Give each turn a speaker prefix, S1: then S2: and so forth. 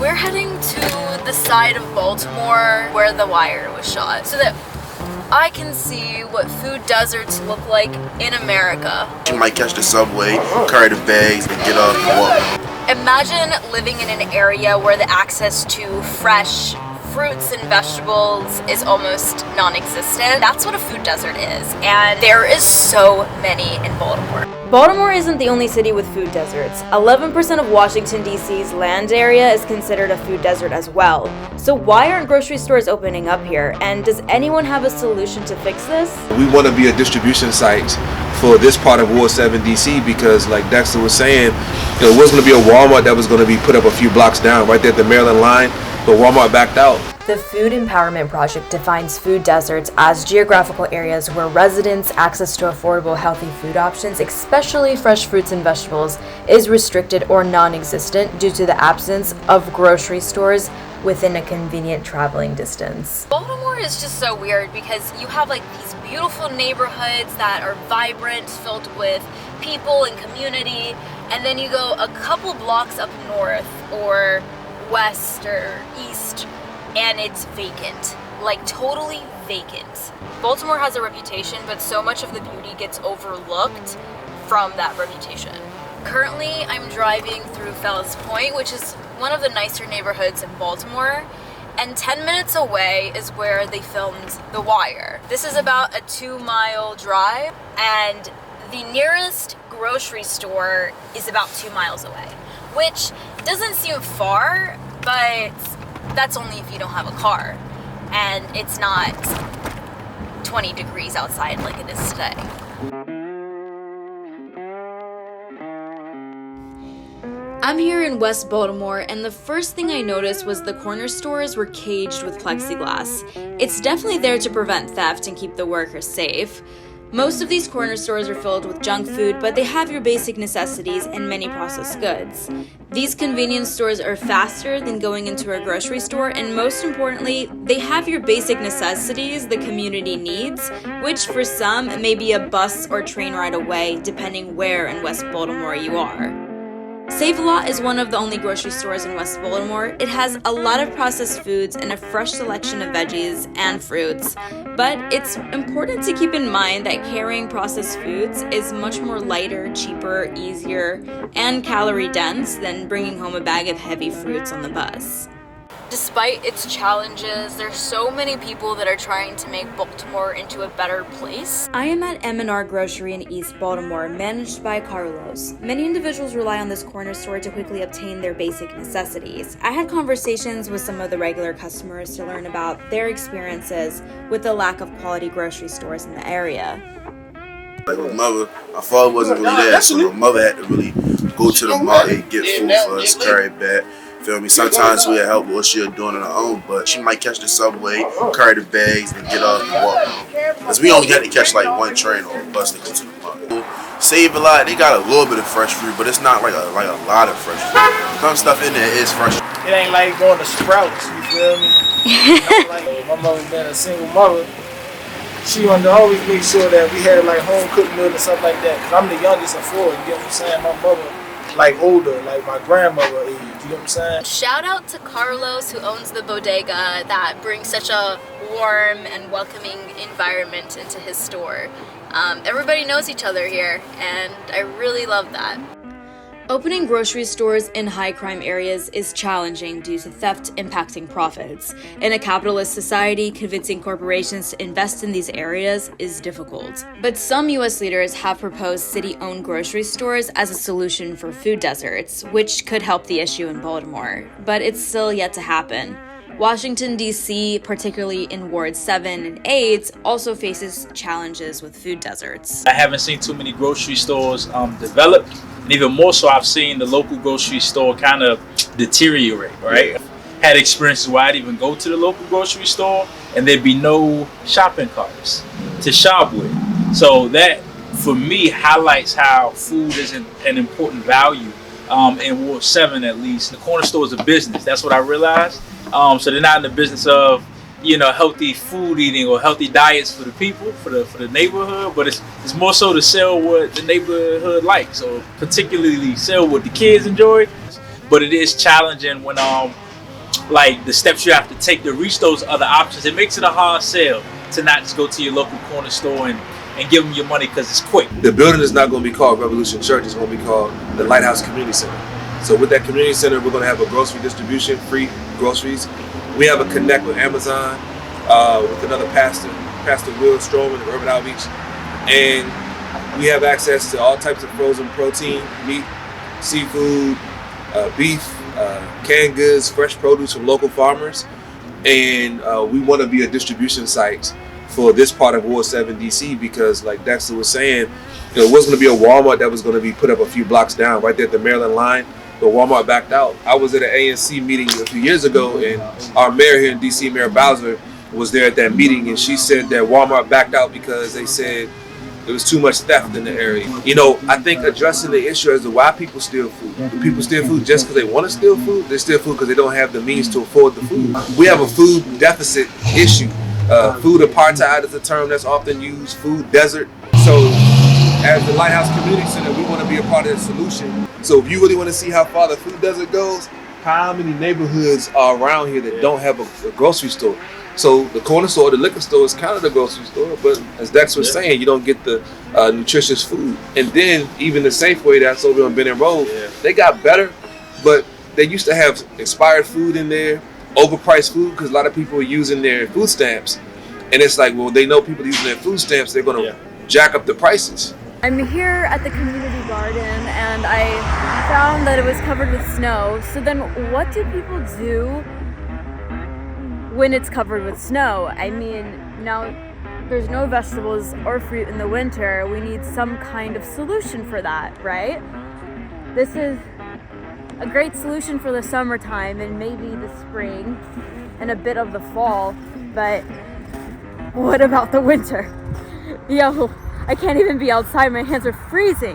S1: We're heading to the side of Baltimore where The Wire was shot so that I can see what food deserts look like in America.
S2: You might catch the subway, carry the bags, and get up and walk.
S1: Imagine living in an area where the access to fresh fruits and vegetables is almost non-existent. That's what a food desert is, and there is so many in Baltimore.
S3: Baltimore isn't the only city with food deserts. 11% of Washington D.C.'s land area is considered a food desert as well. So why aren't grocery stores opening up here? And does anyone have a solution to fix this?
S4: We want to be a distribution site for this part of Ward 7 DC because, like Dexter was saying, there was going to be a Walmart that was going to be put up a few blocks down right there at the Maryland line, but Walmart backed out.
S3: The Food Empowerment Project defines food deserts as geographical areas where residents' access to affordable, healthy food options, especially fresh fruits and vegetables, is restricted or non-existent due to the absence of grocery stores within a convenient traveling distance.
S1: Baltimore is just so weird because you have like these beautiful neighborhoods that are vibrant, filled with people and community, and then you go a couple blocks up north or west or east and it's vacant, like totally vacant. Baltimore has a reputation, but so much of the beauty gets overlooked from that reputation. Currently, I'm driving through Fells Point, which is one of the nicer neighborhoods in Baltimore, and 10 minutes away is where they filmed The Wire. This is about a 2-mile drive, and the nearest grocery store is about 2 miles away, which doesn't seem far, but that's only if you don't have a car and it's not 20 degrees outside like it is today. I'm here in West Baltimore, and the first thing I noticed was the corner stores were caged with plexiglass. It's definitely there to prevent theft and keep the workers safe. Most of these corner stores are filled with junk food, but they have your basic necessities and many processed goods. These convenience stores are faster than going into a grocery store, and most importantly, they have your basic necessities the community needs, which for some may be a bus or train ride away, depending where in West Baltimore you are. Save-A-Lot is one of the only grocery stores in West Baltimore. It has a lot of processed foods and a fresh selection of veggies and fruits. But it's important to keep in mind that carrying processed foods is much more lighter, cheaper, easier, and calorie-dense than bringing home a bag of heavy fruits on the bus. Despite its challenges, there's so many people that are trying to make Baltimore into a better place. I am at M&R Grocery in East Baltimore, managed by Carlos. Many individuals rely on this corner store to quickly obtain their basic necessities. I had conversations with some of the regular customers to learn about their experiences with the lack of quality grocery stores in the area.
S2: Like my father wasn't really there, so my mother had to really go to the market and get food for us, carry it back. Feel me? Sometimes we'll help what she'll do on her own, but she might catch the subway, carry the bags, and get up and walk. Because we only had to catch like one train or a bus to go to the market. Save-A-Lot, they got a little bit of fresh fruit, but it's not like a lot of fresh fruit. Some stuff in there is fresh.
S5: It ain't like going to Sprouts, you feel me? Like, my mother being a single mother, she wanted to always make sure that we had like home cooked meals and stuff like that. Cause I'm the youngest of 4, you get what I'm saying? My mother like older, like my grandmother age, you know what I'm saying?
S1: Shout out to Carlos, who owns the bodega that brings such a warm and welcoming environment into his store. Everybody knows each other here, and I really love that. Opening grocery stores in high-crime areas is challenging due to theft impacting profits. In a capitalist society, convincing corporations to invest in these areas is difficult. But some U.S. leaders have proposed city-owned grocery stores as a solution for food deserts, which could help the issue in Baltimore. But it's still yet to happen. Washington, D.C., particularly in Ward 7 and 8, also faces challenges with food deserts.
S6: I haven't seen too many grocery stores develop, and even more so, I've seen the local grocery store kind of deteriorate, right? Had experiences where I'd even go to the local grocery store and there'd be no shopping carts to shop with. So that, for me, highlights how food is an important value in Ward 7 at least. The corner store is a business, that's what I realized. So they're not in the business of, you know, healthy food eating or healthy diets for the people, for the neighborhood, but it's more so to sell what the neighborhood likes, or particularly sell what the kids enjoy. But it is challenging when like the steps you have to take to reach those other options. It makes it a hard sell to not just go to your local corner store and give them your money because it's quick.
S4: The building is not going to be called Revolution Church. It's going to be called the Lighthouse Community Center. So with that community center, we're going to have a grocery distribution, free groceries. We have a connect with Amazon, with another pastor, Pastor Will Stroman of Urban Outreach. And we have access to all types of frozen protein, meat, seafood, beef, canned goods, fresh produce from local farmers. And we want to be a distribution site for this part of Ward 7 DC because, like Dexter was saying, it wasn't going to be a Walmart that was going to be put up a few blocks down right there at the Maryland line. The Walmart backed out. I was at an ANC meeting a few years ago, and our mayor here in DC, Mayor Bowser, was there at that meeting, and she said that Walmart backed out because they said there was too much theft in the area. You know, I think addressing the issue as to why people steal food. Do people steal food just because they want to steal food? They steal food because they don't have the means to afford the food. We have a food deficit issue. Food apartheid is a term that's often used, food desert. So as the Lighthouse Community Center, we want to be a part of the solution. So if you really want to see how far the food desert goes, how many neighborhoods are around here that don't have a grocery store? So the corner store, the liquor store is kind of the grocery store, but as Dex was saying, you don't get the nutritious food. And then even the Safeway that's over on Benning Road, they got better, but they used to have expired food in there, overpriced food, because a lot of people are using their food stamps. And it's like, well, they know people using their food stamps, they're going to jack up the prices.
S3: I'm here at the community garden and I found that it was covered with snow. So then what do people do when it's covered with snow? I mean, now there's no vegetables or fruit in the winter. We need some kind of solution for that, right? This is a great solution for the summertime and maybe the spring and a bit of the fall, but what about the winter? Yo, I can't even be outside, my hands are freezing.